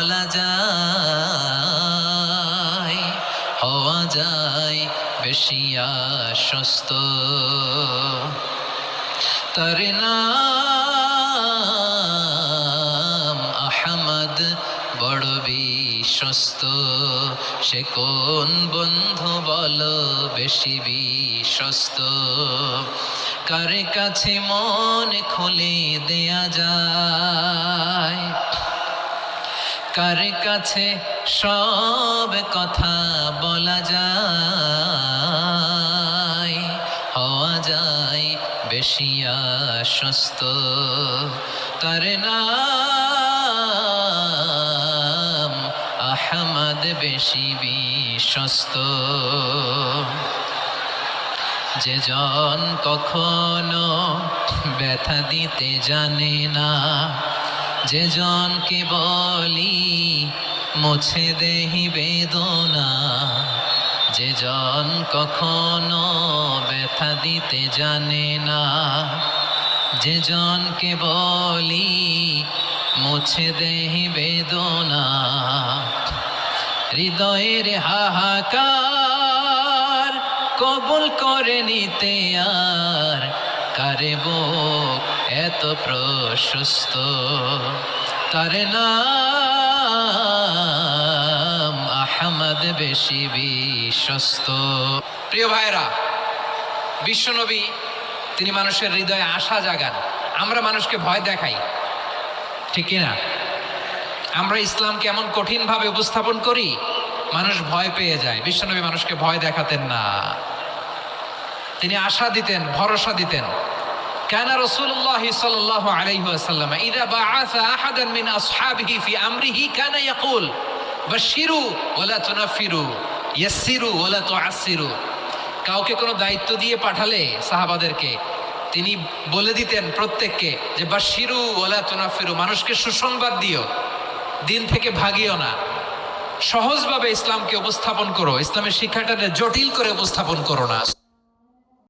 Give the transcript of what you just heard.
বলা যায়, হওয়া যায় বেশি আশ্বস্ত। তার নাম আহমদ বড় বিশ্বস্ত। সে কোন বন্ধু বলো বেশি বিশ্বস্ত? কার কাছে মন খুলে দেয়া যায়, কার কাছে সব কথা বলা যায়, হওয়া যায় বেশি আশ্বস্ত। তার নাম আহমদ বেশি বিশ্বস্ত। যে জন কখনো ব্যথা দিতে জানে না, যে জনকে বলি মুছে দেহি বেদনা, যে জন কখনো ব্যথা দিতে জানে না, যে জনকে বলি মুছে দেহি বেদনা, হৃদয়ের হাহাকার কবুল করে নিতে আর কারে বুক এত প্রশস্ত? তার নাম আহমদ বেশি বিশ্বস্ত। প্রিয় ভাইরা, বিশ্বনবী তিনি মানুষের হৃদয়ে আশা জাগান। আমরা মানুষকে ভয় দেখাই, ঠিক কিনা? আমরা ইসলামকে এমন কঠিন ভাবে উপস্থাপন করি, মানুষ ভয় পেয়ে যায়। বিশ্বনবী মানুষকে ভয় দেখাতেন না, তিনি আশা দিতেন, ভরসা দিতেন। কানা রাসূলুল্লাহ সাল্লাল্লাহু আলাইহি ওয়াসাল্লাম ইযা বাআসা আহাদান মিন আসহাবিহি ফি আমরিহি কানা ইয়াকুল বাশশিরু ওয়া লা তুনাফিরু, ইয়াসসিরু ওয়া লা তুআসসিরু। কাউকে কোনো দায়িত্ব দিয়ে পাঠালে সাহাবাদেরকে তিনি বলে দিতেন প্রত্যেককে যে বাশশিরু ওয়া লা তুনাফিরু, মানুষকে সুসংবাদ দিও, দিন থেকে ভাগিও না। সহজভাবে ইসলামকে উপস্থাপন করো, ইসলামের শিক্ষাটাকে জটিল করে উপস্থাপন করো না।